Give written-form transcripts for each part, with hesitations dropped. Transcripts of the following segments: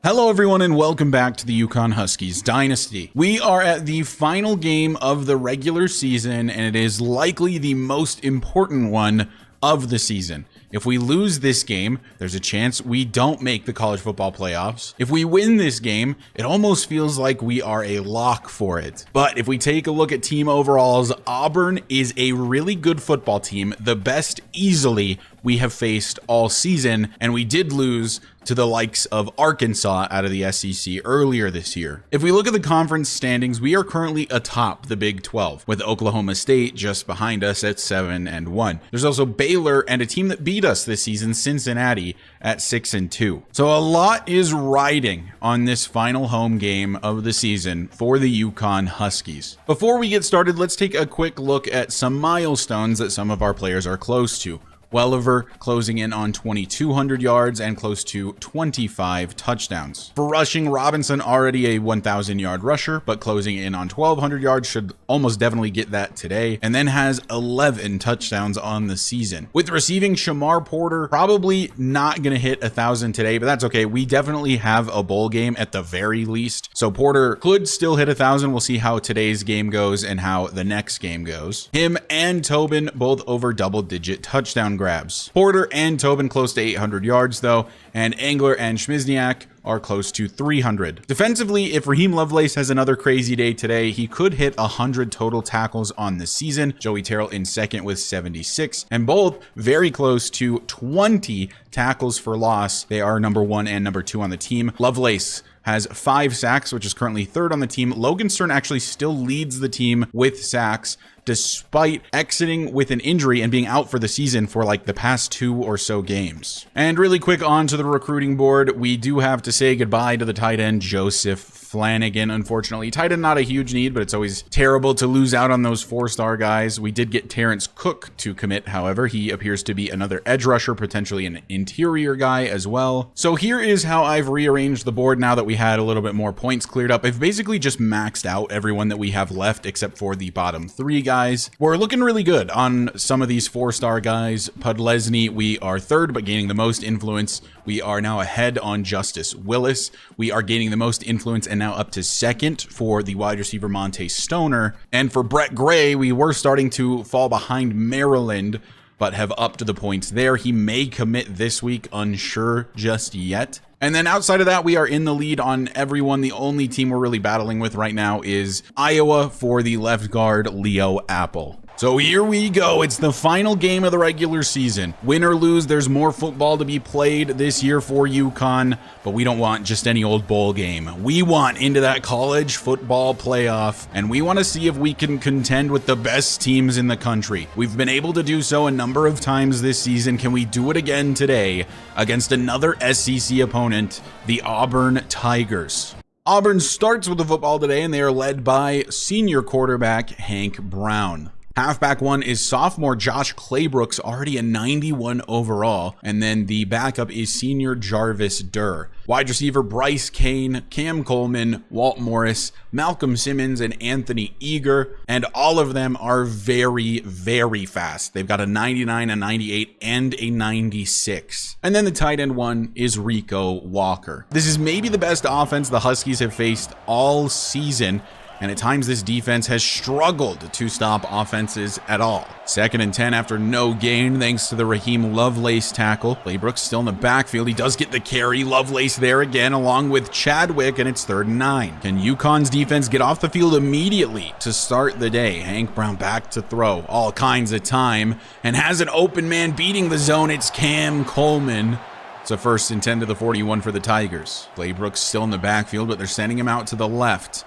Hello everyone and welcome back to the UConn Huskies Dynasty. We are at the final game of the regular season and it is likely the most important one of the season. If we lose this game, there's a chance we don't make the college football playoffs. If we win this game, it almost feels like we are a lock for it. But if we take a look at team overalls, Auburn is a really good football team, the best easily we have faced all season, and we did lose to the likes of Arkansas out of the SEC earlier this year. If we look at the conference standings, we are currently atop the Big 12, with Oklahoma State just behind us at 7-1. There's also Baylor and a team that beat us this season, Cincinnati, at 6-2. So a lot is riding on this final home game of the season for the UConn Huskies. Before we get started, let's take a quick look at some milestones that some of our players are close to. Welliver closing in on 2,200 yards and close to 25 touchdowns. For rushing, Robinson already a 1,000-yard rusher, but closing in on 1,200 yards, should almost definitely get that today, and then has 11 touchdowns on the season. With receiving, Shamar Porter probably not going to hit 1,000 today, but that's okay. We definitely have a bowl game at the very least, so Porter could still hit 1,000. We'll see how today's game goes and how the next game goes. Him and Tobin both over double-digit touchdown grabs. Porter and Tobin close to 800 yards though, and Angler and Schmizniak are close to 300. Defensively, if Raheem Lovelace has another crazy day today, he could hit 100 total tackles on the season. Joey Terrell in second with 76, and both very close to 20 tackles for loss. They are number 1 and number 2 on the team. Lovelace has 5 sacks, which is currently 3rd on the team. Logan Stern actually still leads the team with sacks, despite exiting with an injury and being out for the season for like the past 2 or so games. And really quick on to the recruiting board, we do have to say goodbye to the tight end Joseph Flanagan. Unfortunately, tight end not a huge need, but it's always terrible to lose out on those 4-star guys. We did get Terrence Cook to commit, however. He appears to be another edge rusher, potentially an interior guy as well. So here is how I've rearranged the board now that we had a little bit more points cleared up. I've basically just maxed out everyone that we have left except for the bottom 3 guys. We're looking really good on some of these 4-star guys. Pudlesny, we are 3rd, but gaining the most influence. We are now ahead on Justice Willis. We are gaining the most influence and now up to 2nd for the wide receiver Monte Stoner. And for Brett Gray, we were starting to fall behind Maryland, but have upped the points there. He may commit this week, unsure just yet. And then outside of that, we are in the lead on everyone. The only team we're really battling with right now is Iowa for the left guard, Leo Apple. So here we go. It's the final game of the regular season. Win or lose, there's more football to be played this year for UConn, but we don't want just any old bowl game. We want into that college football playoff, and we want to see if we can contend with the best teams in the country. We've been able to do so a number of times this season. Can we do it again today against another SEC opponent, the Auburn Tigers? Auburn starts with the football today, and they are led by senior quarterback Hank Brown. Halfback 1 is sophomore Josh Claybrooks, already a 91 overall. And then the backup is senior Jarvis Durr. Wide receiver Bryce Kane, Cam Coleman, Walt Morris, Malcolm Simmons, and Anthony Eager. And all of them are very, very fast. They've got a 99, a 98, and a 96. And then the tight end 1 is Rico Walker. This is maybe the best offense the Huskies have faced all season, and at times this defense has struggled to stop offenses at all. 2nd and 10 after no gain thanks to the Raheem Lovelace tackle. Claybrooks still in the backfield. He does get the carry. Lovelace there again along with Chadwick, and it's 3rd and 9. Can UConn's defense get off the field immediately to start the day? Hank Brown back to throw. All kinds of time, and has an open man beating the zone. It's Cam Coleman. It's a 1st and 10 to the 41 for the Tigers. Claybrooks still in the backfield, but they're sending him out to the left.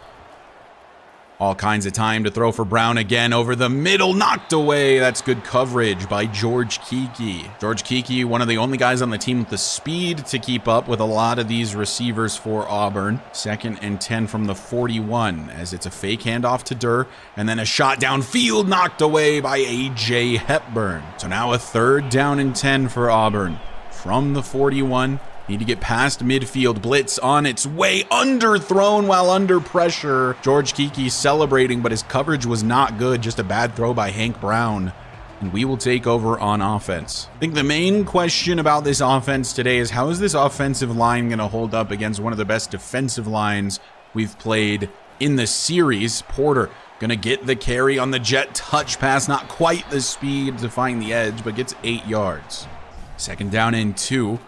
All kinds of time to throw for Brown again over the middle, knocked away. That's good coverage by George Kiki. George Kiki, one of the only guys on the team with the speed to keep up with a lot of these receivers for Auburn. 2nd and 10 from the 41 as it's a fake handoff to Durr and then a shot downfield knocked away by A.J. Hepburn. So now a 3rd down and 10 for Auburn from the 41. Need to get past midfield. Blitz on its way. Underthrown while under pressure. George Kiki celebrating, but his coverage was not good. Just a bad throw by Hank Brown. and we will take over on offense. I think the main question about this offense today is how is this offensive line going to hold up against one of the best defensive lines we've played in the series? Porter going to get the carry on the jet touch pass, not quite the speed to find the edge, but gets 8 yards. Second down and 2.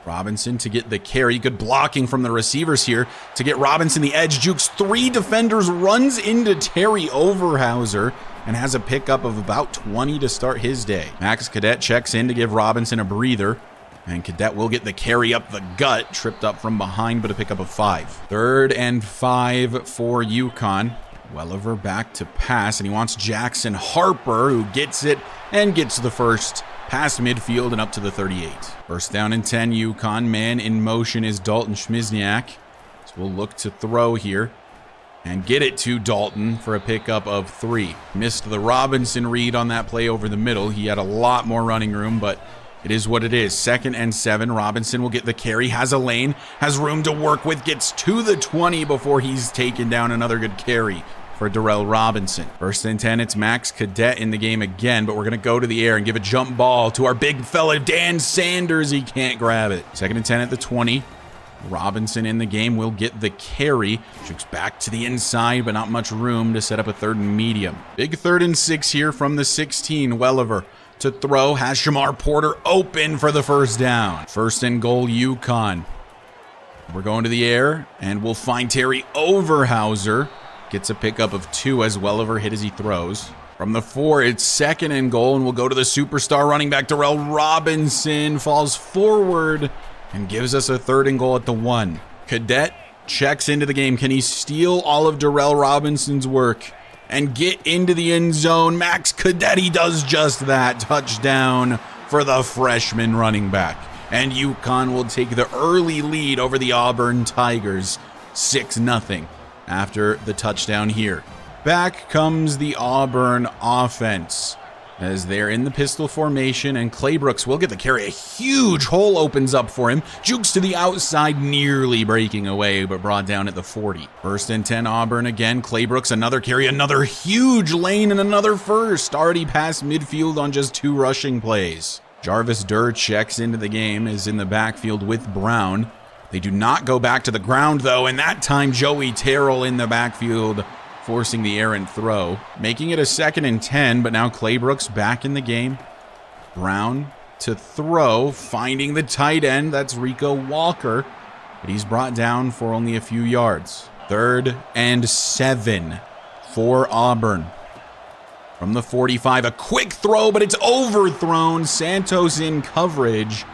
Robinson to get the carry. Good blocking from the receivers here to get Robinson the edge. Jukes 3 defenders, runs into Terry Overhauser, and has a pickup of about 20 to start his day. Max Cadet checks in to give Robinson a breather, and Cadet will get the carry up the gut, tripped up from behind, but a pickup of 5. 3rd and 5 for UConn. Welliver back to pass, and he wants Jackson Harper, who gets it and gets the first past midfield and up to the 38. First down and 10, UConn. Man in motion is Dalton Schmizniak. So we'll look to throw here and get it to Dalton for a pickup of 3. Missed the Robinson read on that play over the middle. He had a lot more running room, but it is what it is. 2nd and 7. Robinson will get the carry, has a lane, has room to work with, gets to the 20 before he's taken down. Another good carry for Darrell Robinson. 1st and 10, it's Max Cadet in the game again, but we're going to go to the air and give a jump ball to our big fella, Dan Sanders. He can't grab it. 2nd and 10 at the 20. Robinson in the game will get the carry. Jukes back to the inside, but not much room to set up a 3rd and medium. Big 3rd and 6 here from the 16. Welliver to throw, has Shamar Porter open for the first down. 1st and goal, UConn. We're going to the air, and we'll find Terry Overhauser. Gets a pickup of 2 as Welliver hit as he throws. From the 4, it's 2nd and goal, and we'll go to the superstar running back, Darrell Robinson. Falls forward and gives us a 3rd and goal at the 1. Cadet checks into the game. Can he steal all of Darrell Robinson's work and get into the end zone? Max Cadet, he does just that. Touchdown for the freshman running back. And UConn will take the early lead over the Auburn Tigers, 6-0. After the touchdown here. Back comes the Auburn offense as they're in the pistol formation, and Claybrooks will get the carry. A huge hole opens up for him. Jukes to the outside, nearly breaking away, but brought down at the 40. 1st and 10, Auburn again. Claybrooks, another carry, another huge lane, and another first. Already past midfield on just 2 rushing plays. Jarvis Durr checks into the game, is in the backfield with Brown. They do not go back to the ground, though, and that time Joey Terrell in the backfield, forcing the errant throw. Making it a 2nd and 10, but now Claybrooks back in the game. Brown to throw, finding the tight end. That's Rico Walker, but he's brought down for only a few yards. 3rd and 7 for Auburn. From the 45, a quick throw, but it's overthrown. Santos in coverage,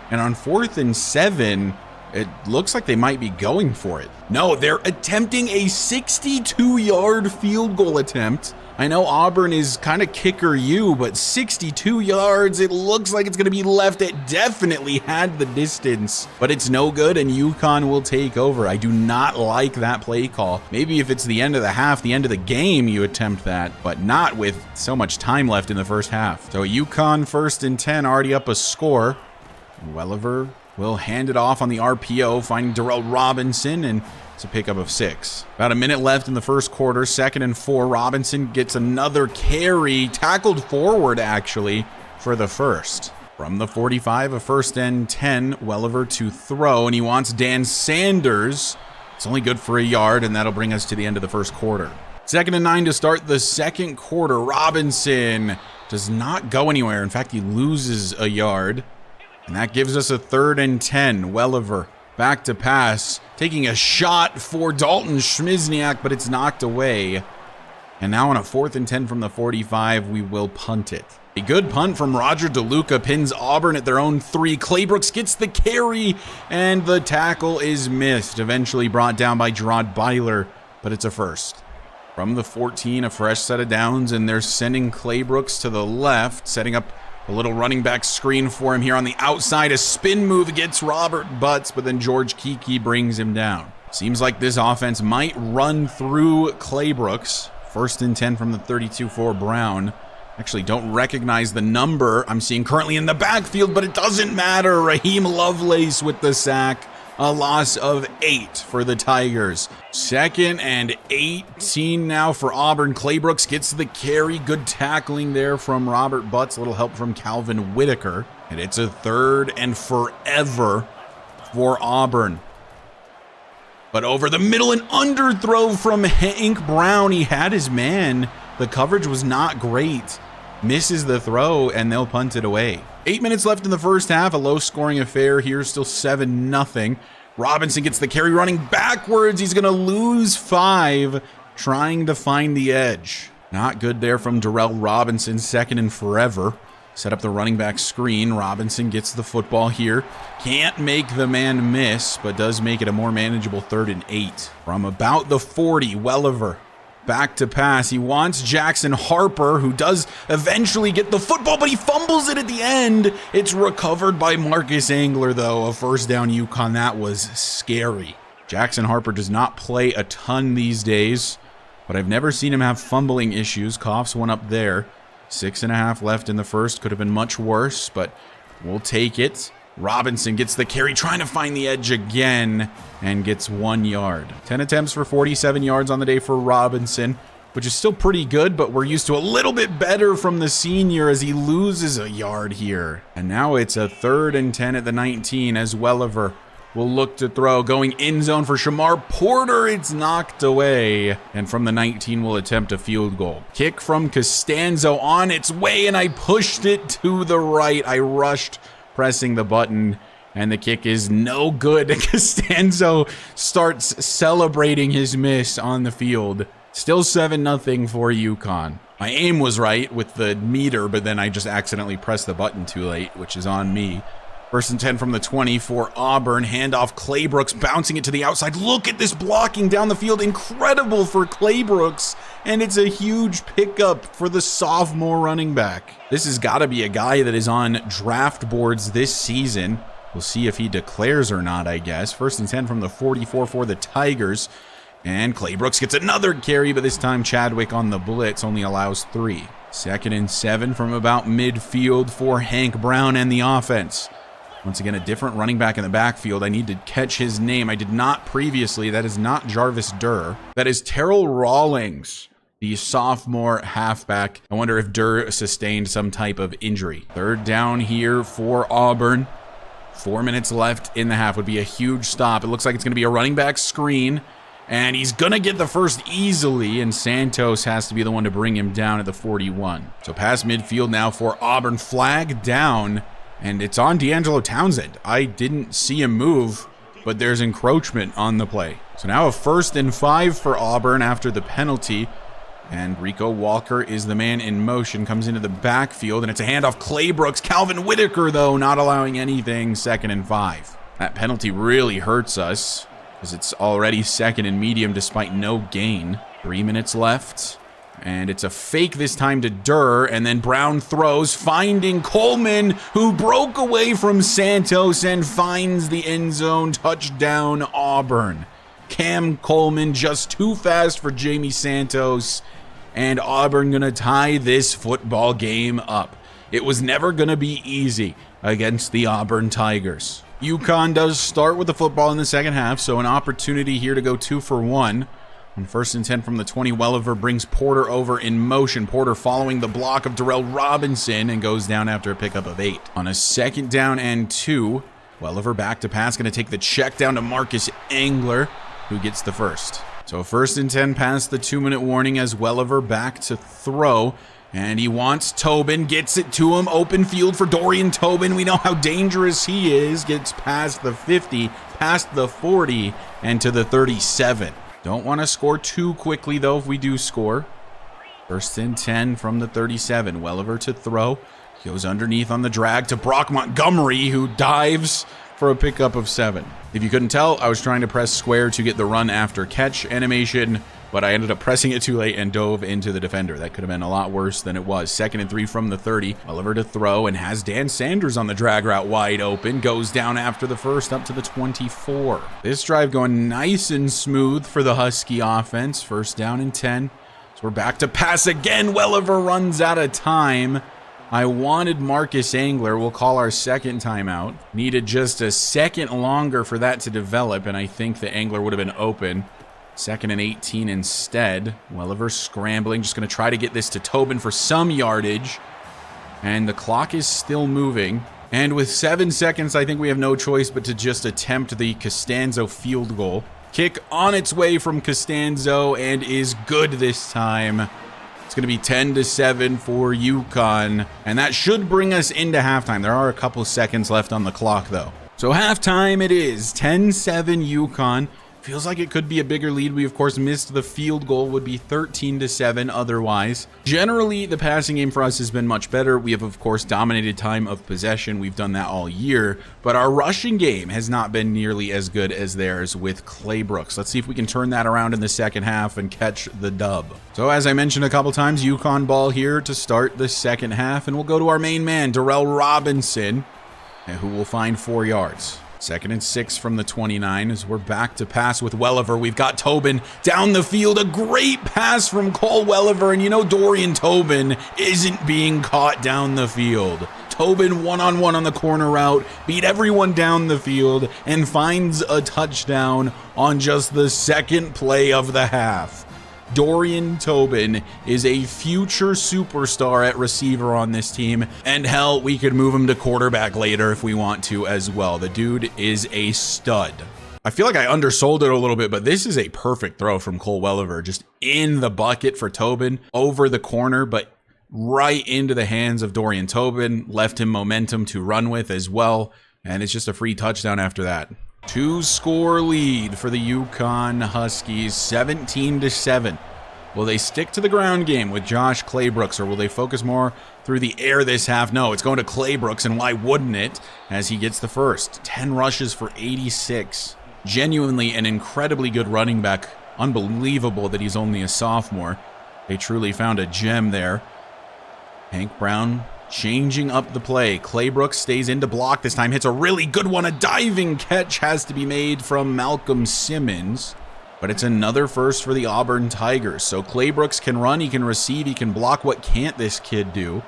and on 4th and 7, it looks like they might be going for it. No, they're attempting a 62-yard field goal attempt. I know Auburn is kind of kicker you, but 62 yards, it looks like it's going to be left. It definitely had the distance, but it's no good, and UConn will take over. I do not like that play call. Maybe if it's the end of the half, the end of the game, you attempt that, but not with so much time left in the first half. So UConn 1st and 10, already up a score. Welliver will hand it off on the RPO, finding Darrell Robinson, and it's a pickup of 6. About a minute left in the first quarter. 2nd and 4. Robinson gets another carry, tackled forward, actually, for the first. From the 45, a 1st and 10. Welliver to throw, and he wants Dan Sanders. It's only good for a yard, and that'll bring us to the end of the first quarter. 2nd and 9 to start the second quarter. Robinson does not go anywhere. In fact, he loses a yard. And that gives us a 3rd and 10. Welliver back to pass, taking a shot for Dalton Schmizniak, but it's knocked away. And now on a 4th and 10 from the 45, we will punt it. A good punt from Roger DeLuca pins Auburn at their own 3. Claybrooks gets the carry, and the tackle is missed. Eventually brought down by Gerard Byler, but it's a first. From the 14, a fresh set of downs, and they're sending Claybrooks to the left, setting up a little running back screen for him here on the outside. A spin move gets Robert Butts, but then George Kiki brings him down. Seems like this offense might run through Claybrooks. 1st and 10 from the 32 for Brown. Actually, don't recognize the number I'm seeing currently in the backfield, but it doesn't matter. Raheem Lovelace with the sack. A loss of 8 for the Tigers. 2nd and 18 now for Auburn. Claybrooks gets the carry. Good tackling there from Robert Butts. A little help from Calvin Whitaker. And it's a 3rd and forever for Auburn. But over the middle, an underthrow from Hank Brown. He had his man. The coverage was not great. Misses the throw, and they'll punt it away. 8 minutes left in the first half. A low-scoring affair here. Still 7-0. Robinson gets the carry running backwards. He's going to lose 5, trying to find the edge. Not good there from Darrell Robinson. 2nd and forever. Set up the running back screen. Robinson gets the football here. Can't make the man miss, but does make it a more manageable 3rd and 8. From about the 40, Welliver back to pass. He wants Jackson Harper, who does eventually get the football, but he fumbles it at the end. It's recovered by Marcus Angler, though. A first down UConn. That was scary. Jackson Harper does not play a ton these days, but I've never seen him have fumbling issues. Coughs one up there. 6.5 left in the first. Could have been much worse, but we'll take it. Robinson gets the carry, trying to find the edge again, and gets 1 yard. 10 attempts for 47 yards on the day for Robinson, which is still pretty good, but we're used to a little bit better from the senior as he loses a yard here. And now it's a 3rd and 10 at the 19 as Welliver will look to throw, going end zone for Shamar Porter. It's knocked away, and from the 19 will attempt a field goal. Kick from Costanzo on its way, and I pushed it to the right. I rushed pressing the button, and the kick is no good. Costanzo starts celebrating his miss on the field. Still 7-0 for UConn. My aim was right with the meter, but then I just accidentally pressed the button too late, which is on me. 1st and 10 from the 20 for Auburn. Handoff Claybrooks, bouncing it to the outside. Look at this blocking down the field. Incredible for Claybrooks. And it's a huge pickup for the sophomore running back. This has got to be a guy that is on draft boards this season. We'll see if he declares or not, I guess. 1st and 10 from the 44 for the Tigers. And Claybrooks gets another carry, but this time Chadwick on the blitz only allows 3. 2nd and 7 from about midfield for Hank Brown and the offense. Once again, a different running back in the backfield. I need to catch his name. I did not previously. That is not Jarvis Durr. That is Terrell Rawlings, the sophomore halfback. I wonder if Durr sustained some type of injury. 3rd down here for Auburn. 4 minutes left in the half. Would be a huge stop. It looks like it's going to be a running back screen, and he's going to get the first easily, and Santos has to be the one to bring him down at the 41. So past midfield now for Auburn. Flag down. And it's on D'Angelo Townsend. I didn't see him move, but there's encroachment on the play. So now a 1st and 5 for Auburn after the penalty. And Rico Walker is the man in motion, comes into the backfield, and it's a handoff. Claybrooks. Calvin Whitaker, though, not allowing anything. 2nd and 5. That penalty really hurts us, because it's already 2nd and medium despite no gain. 3 minutes left. And it's a fake this time to Durr, and then Brown throws, finding Coleman, who broke away from Santos and finds the end zone. Touchdown, Auburn. Cam Coleman just too fast for Jamie Santos, and Auburn gonna tie this football game up. It was never gonna be easy against the Auburn Tigers. UConn does start with the football in the second half, so an opportunity here to go 2 for 1. On 1st and 10 from the 20, Welliver brings Porter over in motion. Porter following the block of Darrell Robinson and goes down after a pickup of 8. On a 2nd down and 2, Welliver back to pass, going to take the check down to Marcus Angler, who gets the first. So 1st and 10 past the 2-minute warning as Welliver back to throw. And he wants Tobin, gets it to him. Open field for Dorian Tobin. We know how dangerous he is. Gets past the 50, past the 40, and to the 37. Don't want to score too quickly, though, if we do score. 1st and 10 from the 37. Welliver to throw. Goes underneath on the drag to Brock Montgomery, who dives for a pickup of 7. If you couldn't tell, I was trying to press square to get the run after catch animation, but I ended up pressing it too late and dove into the defender. That could have been a lot worse than it was. 2nd and 3 from the 30. Welliver to throw and has Dan Sanders on the drag route wide open. Goes down after the first up to the 24. This drive going nice and smooth for the Husky offense. 1st down and 10. So we're back to pass again. Welliver runs out of time. I wanted Marcus Angler. We'll call our second timeout. Needed just a second longer for that to develop, and I think the Angler would have been open. 2nd and 18 instead. Welliver scrambling, just going to try to get this to Tobin for some yardage. And the clock is still moving. And with 7 seconds, I think we have no choice but to just attempt the Costanzo field goal. Kick on its way from Costanzo and is good this time. It's going to be 10-7 for UConn, and that should bring us into halftime. There are a couple seconds left on the clock, though. So halftime it is, 10-7 UConn. Feels like it could be a bigger lead. We, of course, missed the field goal. Would be 13-7 otherwise. Generally, the passing game for us has been much better. We have, of course, dominated time of possession. We've done that all year. But our rushing game has not been nearly as good as theirs with Clay Brooks. Let's see if we can turn that around in the second half and catch the dub. So, as I mentioned a couple times, UConn ball here to start the second half. And we'll go to our main man, Darrell Robinson, who will find 4 yards. 2nd and 6 from the 29 as we're back to pass with Welliver. We've got Tobin down the field. A great pass from Cole Welliver. And you know Dorian Tobin isn't being caught down the field. Tobin one-on-one on the corner route, beat everyone down the field, and finds a touchdown on just the second play of the half. Dorian Tobin is a future superstar at receiver on this team, and hell, we could move him to quarterback later if we want to as well. The dude is a stud. I feel like I undersold it a little bit, but this is a perfect throw from Cole Welliver, just in the bucket for Tobin, over the corner, but right into the hands of Dorian Tobin, left him momentum to run with as well, and it's just a free touchdown after that. 2-score lead for the UConn Huskies, 17-7. Will they stick to the ground game with Josh Claybrooks, or will they focus more through the air this half? No, it's going to Claybrooks, and why wouldn't it, as he gets the first. 10 rushes for 86. Genuinely an incredibly good running back. Unbelievable that he's only a sophomore. They truly found a gem there. Hank Brown changing up the play. Claybrooks stays in to block this time. Hits a really good one. A diving catch has to be made from Malcolm Simmons. But it's another first for the Auburn Tigers. So Claybrooks can run, he can receive, he can block. What can't this kid do?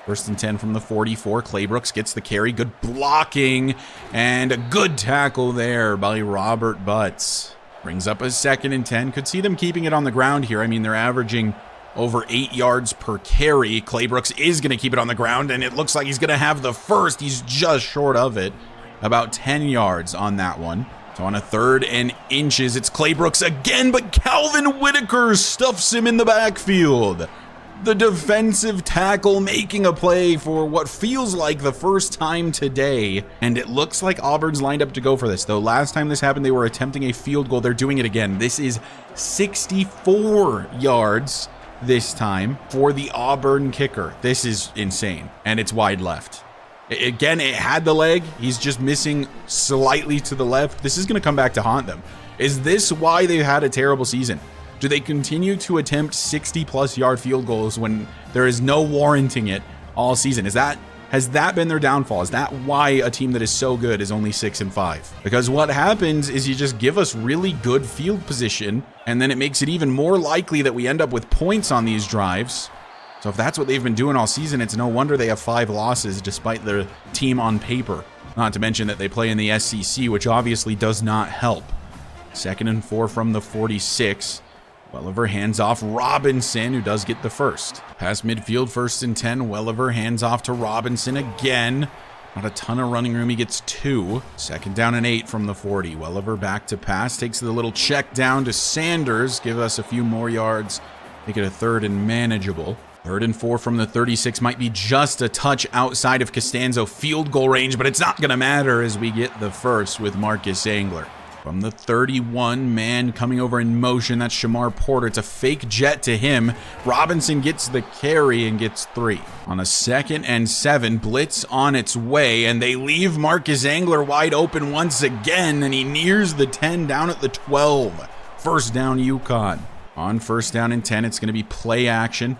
1st and 10 from the 44. Claybrooks gets the carry. Good blocking. And a good tackle there by Robert Butts. Brings up a 2nd and 10. Could see them keeping it on the ground here. I mean, they're averaging over 8 yards per carry. Claybrooks is going to keep it on the ground, and it looks like he's going to have the first. He's just short of it. About 10 yards on that one. So on a 3rd and inches, it's Claybrooks again, but Calvin Whitaker stuffs him in the backfield. The defensive tackle making a play for what feels like the first time today. And it looks like Auburn's lined up to go for this. Though last time this happened, they were attempting a field goal. They're doing it again. This is 64 yards this time for the Auburn kicker. This is insane. And it's wide left. Again, it had the leg. He's just missing slightly to the left. This is going to come back to haunt them. Is this why they've had a terrible season? Do they continue to attempt 60-plus yard field goals when there is no warranting it all season? Has that been their downfall? Is that why a team that is so good is only 6-5? Because what happens is you just give us really good field position, and then it makes it even more likely that we end up with points on these drives. So if that's what they've been doing all season, it's no wonder they have 5 losses despite their team on paper. Not to mention that they play in the SEC, which obviously does not help. 2nd and 4 from the 46. Welliver hands off Robinson, who does get the first. Past midfield, 1st and 10. Welliver hands off to Robinson again. Not a ton of running room. He gets 2. 2nd down and 8 from the 40. Welliver back to pass. Takes the little check down to Sanders. Give us a few more yards. Make it a 3rd and manageable. 3rd and 4 from the 36 might be just a touch outside of Costanzo field goal range, but it's not going to matter as we get the first with Marcus Angler. From the 31, man coming over in motion, that's Shamar Porter. It's a fake jet to him. Robinson gets the carry and gets 3. On a 2nd and 7, blitz on its way, and they leave Marcus Angler wide open once again, and he nears the 10 down at the 12. 1st down UConn. On 1st down and 10, it's going to be play action.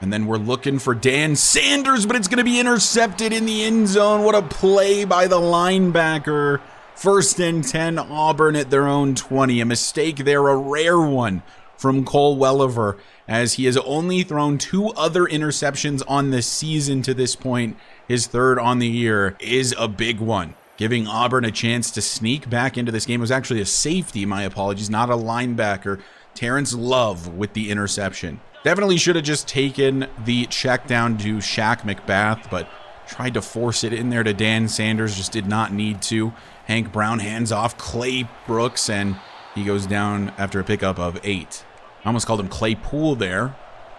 And then we're looking for Dan Sanders, but it's going to be intercepted in the end zone. What a play by the linebacker. 1st and 10, Auburn at their own 20. A mistake there, a rare one from Cole Welliver, as he has only thrown 2 other interceptions on the season to this point. His 3rd on the year is a big one, giving Auburn a chance to sneak back into this game. It was actually a safety, my apologies, not a linebacker. Terrence Love with the interception. Definitely should have just taken the check down to Shaq McBath, but tried to force it in there to Dan Sanders, just did not need to. Hank Brown hands off Clay Brooks, and he goes down after a pickup of 8. I almost called him Claypool there.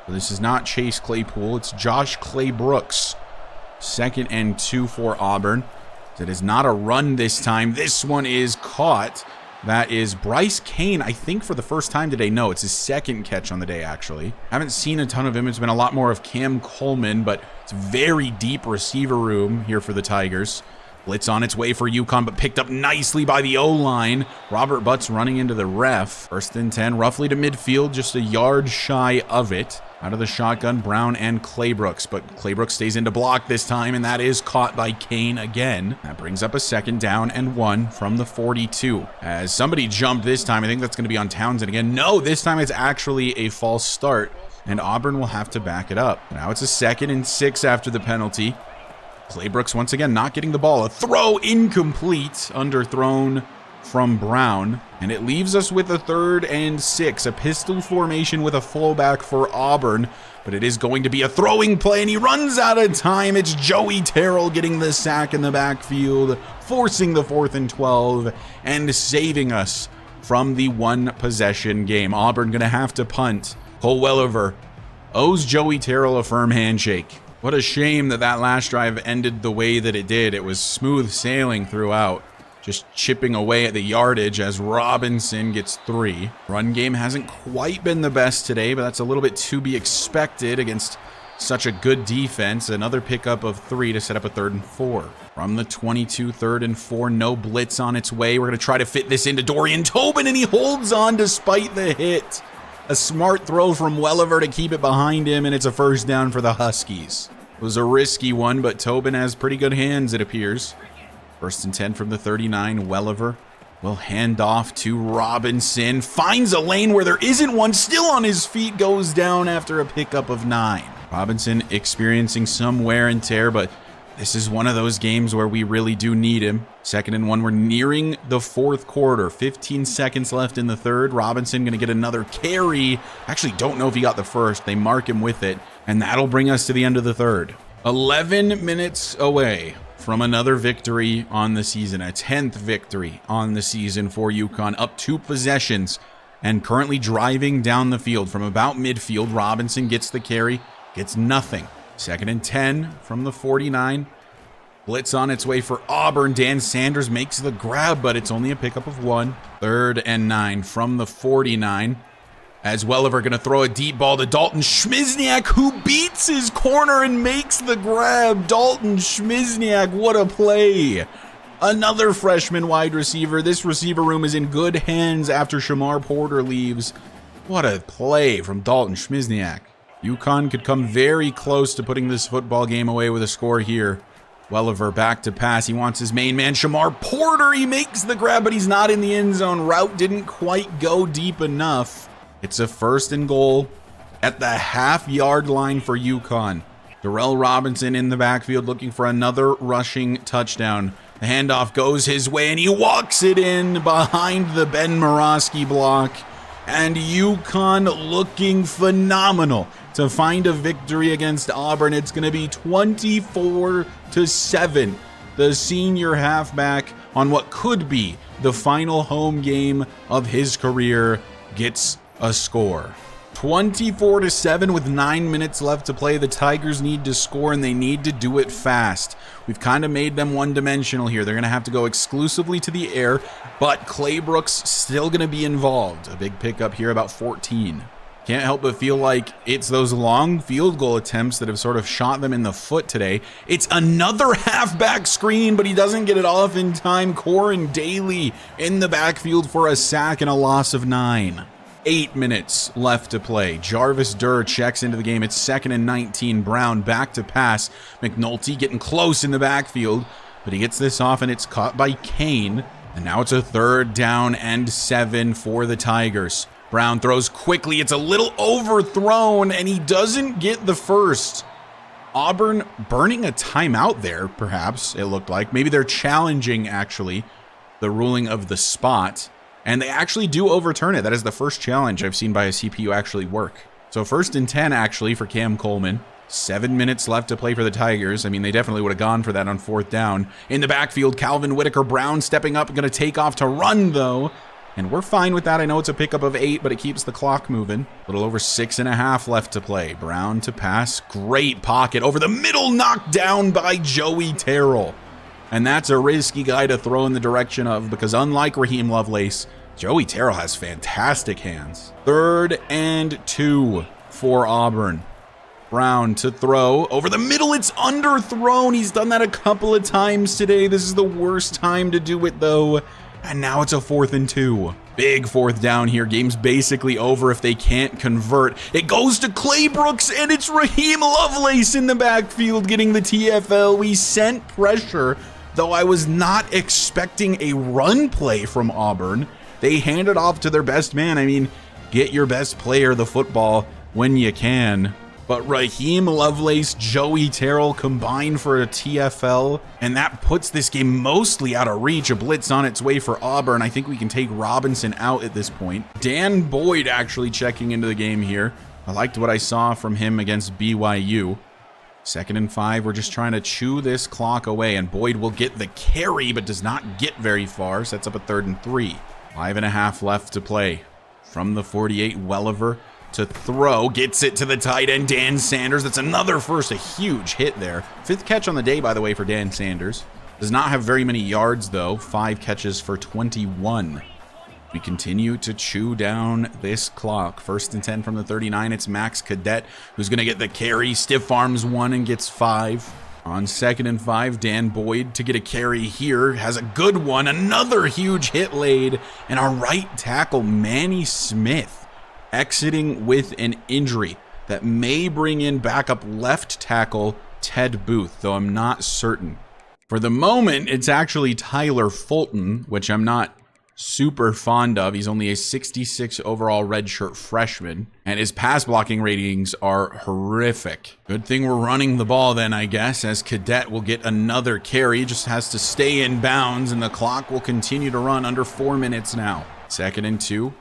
But this is not Chase Claypool, it's Josh Clay Brooks. 2nd and 2 for Auburn. It is not a run this time. This one is caught. That is Bryce Kane, I think for the first time today. No, it's his 2nd catch on the day, actually. Haven't seen a ton of him. It's been a lot more of Cam Coleman, but it's very deep receiver room here for the Tigers. Blitz on its way for UConn, but picked up nicely by the O-line. Robert Butts running into the ref. 1st and 10, roughly to midfield, just a yard shy of it. Out of the shotgun, Brown and Claybrooks, but Claybrooks stays into block this time, and that is caught by Kane again. That brings up a 2nd down and 1 from the 42. As somebody jumped this time, I think that's going to be on Townsend again. No, this time it's actually a false start, and Auburn will have to back it up. Now it's a 2nd and 6 after the penalty. Claybrooks once again not getting the ball. A throw incomplete, underthrown from Brown, and it leaves us with a 3rd and 6, a pistol formation with a fullback for Auburn, but it is going to be a throwing play, and he runs out of time. It's Joey Terrell getting the sack in the backfield, forcing the 4th and 12, and saving us from the 1-possession game. Auburn gonna have to punt. Cole Welliver owes Joey Terrell a firm handshake. What a shame that that last drive ended the way that it did. It was smooth sailing throughout, just chipping away at the yardage as Robinson gets 3. Run game hasn't quite been the best today, but that's a little bit to be expected against such a good defense. Another pickup of 3 to set up a 3rd and 4. From the 22, 3rd and 4, no blitz on its way. We're going to try to fit this into Dorian Tobin, and he holds on despite the hit. A smart throw from Welliver to keep it behind him, and it's a 1st down for the Huskies. It was a risky one, but Tobin has pretty good hands, it appears. 1st and 10 from the 39. Welliver will hand off to Robinson. Finds a lane where there isn't one. Still on his feet. Goes down after a pickup of 9. Robinson experiencing some wear and tear, but this is one of those games where we really do need him. 2nd and 1. We're nearing the 4th quarter. 15 seconds left in the 3rd. Robinson going to get another carry. Actually, don't know if he got the 1st. They mark him with it, and that'll bring us to the end of the 3rd. 11 minutes away from another victory on the season, a 10th victory on the season for UConn, up 2 possessions and currently driving down the field from about midfield. Robinson gets the carry, gets nothing. 2nd and 10 from the 49. Blitz on its way for Auburn. Dan Sanders makes the grab, but it's only a pickup of 1. 3rd and 9 from the 49. As Welliver going to throw a deep ball to Dalton Schmizniak, who beats his corner and makes the grab. Dalton Schmizniak, what a play. Another freshman wide receiver. This receiver room is in good hands after Shamar Porter leaves. What a play from Dalton Schmizniak. UConn could come very close to putting this football game away with a score here. Welliver back to pass. He wants his main man, Shamar Porter. He makes the grab, but he's not in the end zone. Route didn't quite go deep enough. It's a 1st and goal at the half-yard line for UConn. Darrell Robinson in the backfield looking for another rushing touchdown. The handoff goes his way, and he walks it in behind the Ben Morosky block. And UConn looking phenomenal to find a victory against Auburn. It's going to be 24-7. The senior halfback on what could be the final home game of his career gets a score. 24-7 with 9 minutes left to play. The Tigers need to score, and they need to do it fast. We've kind of made them one-dimensional here. They're going to have to go exclusively to the air, but Claybrooks still going to be involved. A big pickup here, about 14. Can't help but feel like it's those long field goal attempts that have sort of shot them in the foot today. It's another halfback screen, but he doesn't get it off in time. Corin Daly in the backfield for a sack and a loss of 9. 8 minutes left to play. Jarvis Durr checks into the game. It's 2nd and 19. Brown back to pass. McNulty getting close in the backfield, but he gets this off, and it's caught by Kane. And now it's a 3rd down and 7 for the Tigers. Brown throws quickly. It's a little overthrown, and he doesn't get the first. Auburn burning a timeout there, perhaps, it looked like. Maybe they're challenging, actually, the ruling of the spot. And they actually do overturn it. That is the first challenge I've seen by a CPU actually work. So 1st and 10, actually, for Cam Coleman. 7 minutes left to play for the Tigers. I mean, they definitely would have gone for that on 4th down. In the backfield, Calvin Whitaker. Brown stepping up, going to take off to run, though. And we're fine with that. I know it's a pickup of 8, but it keeps the clock moving. A little over 6.5 left to play. Brown to pass. Great pocket over the middle, knocked down by Joey Terrell. And that's a risky guy to throw in the direction of, because unlike Raheem Lovelace, Joey Terrell has fantastic hands. 3rd and 2 for Auburn. Brown to throw. Over the middle, it's underthrown. He's done that a couple of times today. This is the worst time to do it, though. And now it's a 4th and 2. Big 4th down here. Game's basically over if they can't convert. It goes to Clay Brooks, and it's Raheem Lovelace in the backfield getting the TFL. We sent pressure, though I was not expecting a run play from Auburn. They handed off to their best man. I mean, get your best player the football when you can. But Raheem Lovelace, Joey Terrell combined for a TFL, and that puts this game mostly out of reach. A blitz on its way for Auburn. I think we can take Robinson out at this point. Dan Boyd actually checking into the game here. I liked what I saw from him against BYU. 2nd and 5, we're just trying to chew this clock away, and Boyd will get the carry, but does not get very far. Sets up a 3rd and 3. 5.5 left to play. From the 48, Welliver to throw, gets it to the tight end, Dan Sanders. That's another first, a huge hit there. 5th catch on the day, by the way, for Dan Sanders. Does not have very many yards, though. 5 catches for 21. We continue to chew down this clock. 1st and 10 from the 39. It's Max Cadet who's going to get the carry. Stiff arms 1 and gets 5. On 2nd and 5, Dan Boyd to get a carry here. Has a good one. Another huge hit laid. And our right tackle, Manny Smith, exiting with an injury that may bring in backup left tackle Ted Booth, though I'm not certain. For the moment, it's actually Tyler Fulton, which I'm not super fond of. He's only a 66 overall redshirt freshman, and his pass blocking ratings are horrific. Good thing we're running the ball then, I guess, as Cadet will get another carry. Just has to stay in bounds, and the clock will continue to run under 4 minutes now. 2nd and 2.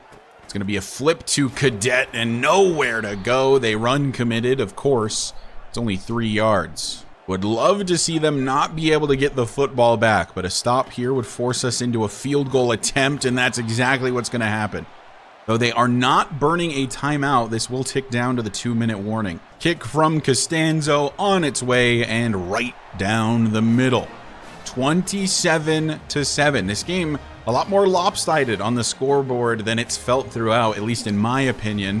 It's going to be a flip to Cadet and nowhere to go. They run committed, of course. It's only 3 yards. Would love to see them not be able to get the football back, but a stop here would force us into a field goal attempt, and that's exactly what's going to happen. Though they are not burning a timeout, this will tick down to the 2-minute warning. Kick from Costanzo on its way and right down the middle. 27-7. This game a lot more lopsided on the scoreboard than it's felt throughout, at least in my opinion.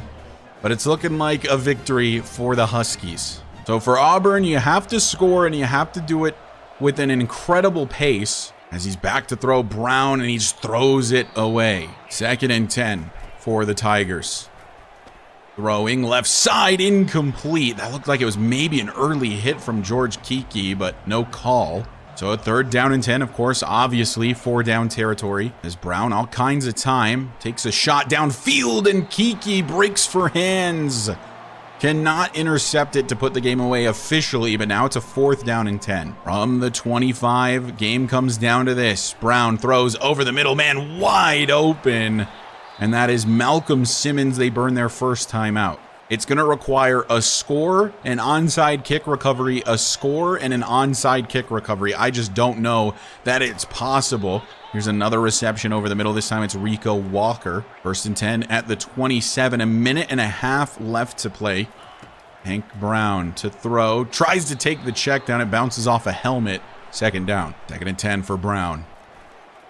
But it's looking like a victory for the Huskies. So for Auburn, you have to score, and you have to do it with an incredible pace. As he's back to throw, Brown, and he just throws it away. 2nd and 10 for the Tigers. Throwing left side, incomplete. That looked like it was maybe an early hit from George Kiki, but no call. So a 3rd down and 10, of course, obviously 4-down territory. As Brown, all kinds of time, takes a shot downfield, and Kiki breaks for hands. Cannot intercept it to put the game away officially, but now it's a 4th down and 10. From the 25, game comes down to this. Brown throws over the middle, man wide open. And that is Malcolm Simmons. They burn their first time out. It's going to require a score, an onside kick recovery, a score, and an onside kick recovery. I just don't know that it's possible. Here's another reception over the middle. This time it's Rico Walker. 1st and 10 at the 27. 1.5 minutes left to play. Hank Brown to throw. Tries to take the check down. It bounces off a helmet. 2nd down. 2nd and 10 for Brown.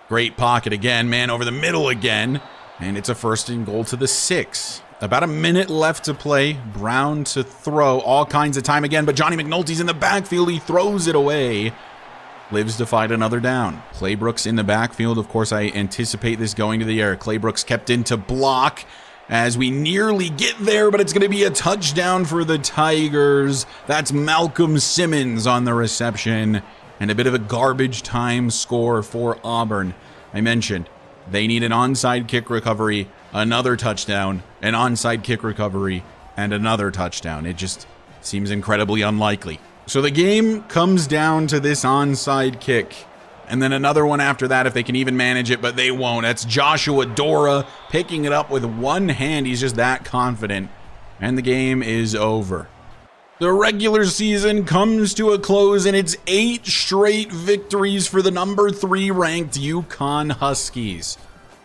Great pocket again. Man over the middle again. And it's a 1st and goal to the 6. About 1 minute left to play. Brown to throw. All kinds of time again, but Johnny McNulty's in the backfield. He throws it away. Lives to fight another down. Claybrooks in the backfield. Of course, I anticipate this going to the air. Claybrooks kept into block as we nearly get there, but it's going to be a touchdown for the Tigers. That's Malcolm Simmons on the reception. And a bit of a garbage time score for Auburn. I mentioned They need an onside kick recovery, another touchdown, an onside kick recovery, and another touchdown. It just seems incredibly unlikely. So the game comes down to this onside kick, and then another one after that if they can even manage it, but they won't. That's Joshua Dora picking it up with one hand. He's just that confident, and the game is over. The regular season comes to a close, and it's 8 straight victories for the number 3 ranked UConn Huskies.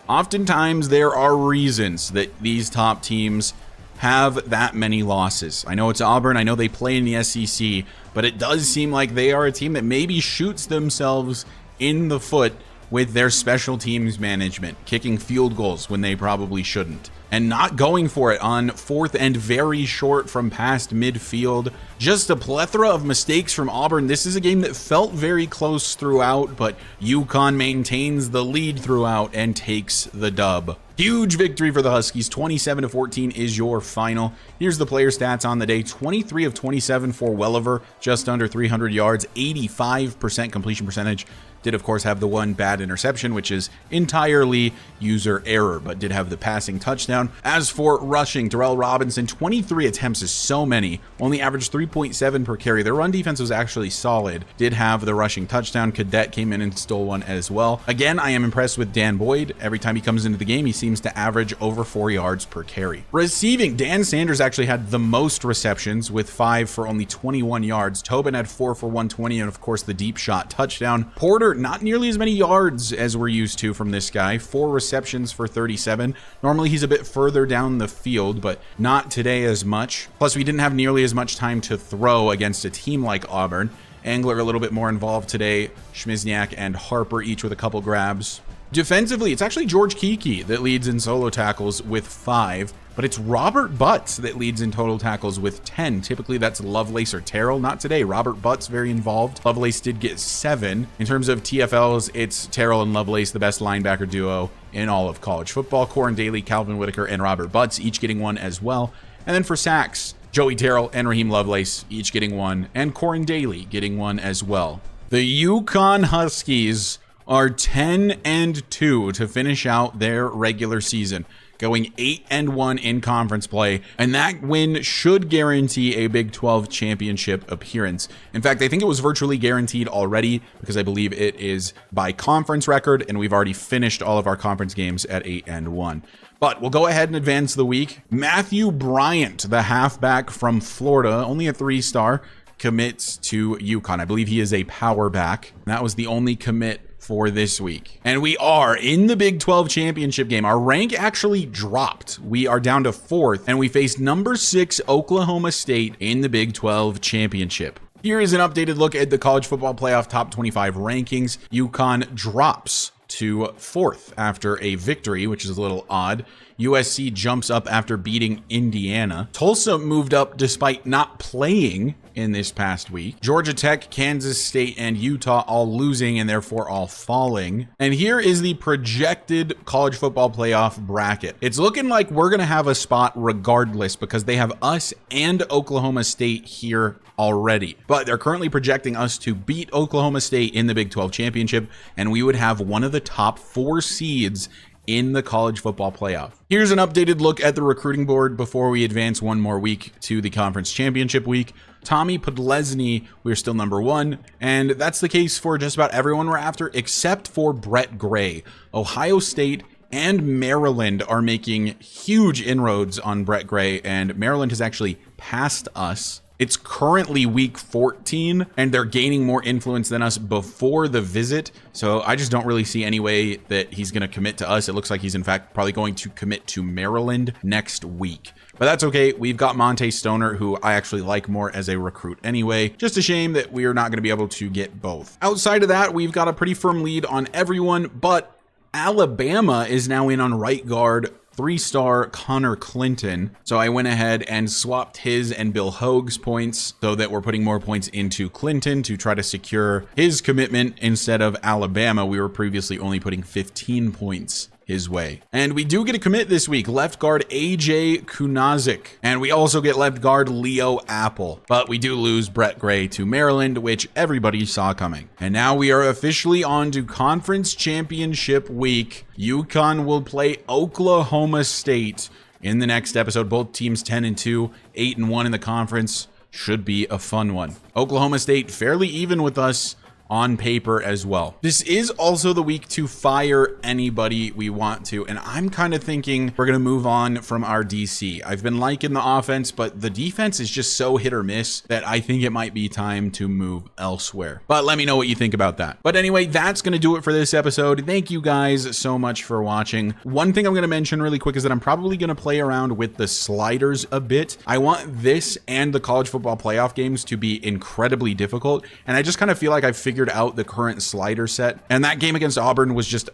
Oftentimes, there are reasons that these top teams have that many losses. I know it's Auburn, I know they play in the SEC, but it does seem like they are a team that maybe shoots themselves in the foot with their special teams management, kicking field goals when they probably shouldn't, and not going for it on 4th and very short from past midfield. Just a plethora of mistakes from Auburn. This is a game that felt very close throughout, but UConn maintains the lead throughout and takes the dub. Huge victory for the Huskies. 27-14 is your final. Here's the player stats on the day. 23 of 27 for Welliver, just under 300 yards, 85% completion percentage. Did, of course, have the one bad interception, which is entirely user error, but did have the passing touchdown. As for rushing, Darrell Robinson, 23 attempts is so many. Only averaged 3.7 per carry. Their run defense was actually solid. Did have the rushing touchdown. Cadet came in and stole one as well. Again, I am impressed with Dan Boyd. Every time he comes into the game, he seems to average over 4 yards per carry. Receiving, Dan Sanders actually had the most receptions with 5 for only 21 yards. Tobin had 4 for 120, and of course the deep shot touchdown. Porter, not nearly as many yards as we're used to from this guy. 4 receptions for 37. Normally he's a bit further down the field, but not today as much. Plus we didn't have nearly as much time to throw against a team like Auburn. Angler a little bit more involved today. Schmizniak and Harper each with a couple grabs. Defensively, it's actually George Kiki that leads in solo tackles with 5, but it's Robert Butts that leads in total tackles with 10. Typically, that's Lovelace or Terrell. Not today. Robert Butts very involved. Lovelace did get 7. In terms of TFLs, it's Terrell and Lovelace, the best linebacker duo in all of college football. Corin Daly, Calvin Whitaker, and Robert Butts each getting 1 as well. And then for sacks, Joey Terrell and Raheem Lovelace each getting 1, and Corin Daly getting 1 as well. The UConn Huskies are 10-2 to finish out their regular season, going 8-1 in conference play, and that win should guarantee a Big 12 championship appearance. In fact, I think it was virtually guaranteed already because I believe it is by conference record, and we've already finished all of our conference games at 8-1. But we'll go ahead and advance the week. Matthew Bryant, the halfback from Florida, only a 3-star, commits to UConn. I believe he is a power back. That was the only commit for this week. And we are in the Big 12 championship game. Our rank actually dropped. We are down to 4th, and we face number 6 Oklahoma State in the Big 12 championship. Here is an updated look at the college football playoff top 25 rankings. UConn drops to 4th after a victory, which is a little odd. USC jumps up after beating Indiana. Tulsa moved up despite not playing in this past week. Georgia Tech, Kansas State, and Utah all losing and therefore all falling. And here is the projected college football playoff bracket. It's looking like we're going to have a spot regardless because they have us and Oklahoma State here already. But they're currently projecting us to beat Oklahoma State in the Big 12 championship, and we would have one of the top 4 seeds in the college football playoff. Here's an updated look at the recruiting board before we advance one more week to the conference championship week. Tommy Podlesny, we're still number 1, and that's the case for just about everyone we're after except for Brett Gray. Ohio State and Maryland are making huge inroads on Brett Gray, and Maryland has actually passed us. It's currently week 14, and they're gaining more influence than us before the visit. So I just don't really see any way that he's going to commit to us. It looks like he's, in fact, probably going to commit to Maryland next week. But that's okay. We've got Monte Stoner, who I actually like more as a recruit anyway. Just a shame that we are not going to be able to get both. Outside of that, we've got a pretty firm lead on everyone, but Alabama is now in on right guard. 3-star Connor Clinton. So I went ahead and swapped his and Bill Hoag's points so that we're putting more points into Clinton to try to secure his commitment instead of Alabama. We were previously only putting 15 points his way. And we do get a commit this week, left guard AJ Kunazik. And we also get left guard Leo Apple. But we do lose Brett Gray to Maryland, which everybody saw coming. And now we are officially on to Conference Championship Week. UConn will play Oklahoma State in the next episode. Both teams 10-2, 8-1 in the conference. Should be a fun one. Oklahoma State fairly even with us on paper as well. This is also the week to fire anybody we want to, and I'm kind of thinking we're going to move on from our DC. I've been liking the offense, but the defense is just so hit or miss that I think it might be time to move elsewhere. But let me know what you think about that. But anyway, that's going to do it for this episode. Thank you guys so much for watching. One thing I'm going to mention really quick is that I'm probably going to play around with the sliders a bit. I want this and the college football playoff games to be incredibly difficult, and I just kind of feel like I've figured out the current slider set, and that game against Auburn was just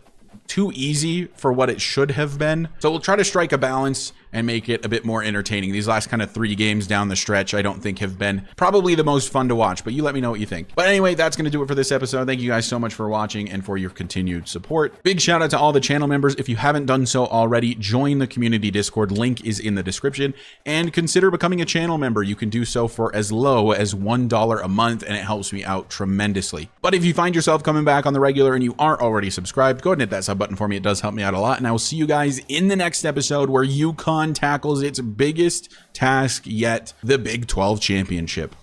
too easy for what it should have been. So we'll try to strike a balance and make it a bit more entertaining. These last kind of 3 games down the stretch I don't think have been probably the most fun to watch, but you let me know what you think. But anyway, that's going to do it for this episode. Thank you guys so much for watching and for your continued support. Big shout out to all the channel members. If you haven't done so already, join the community Discord. Link is in the description, and consider becoming a channel member. You can do so for as low as $1 a month, and it helps me out tremendously. But if you find yourself coming back on the regular and you aren't already subscribed, go ahead and hit that sub button for me. It does help me out a lot, and I will see you guys in the next episode where UConn tackles its biggest task yet, the Big 12 championship.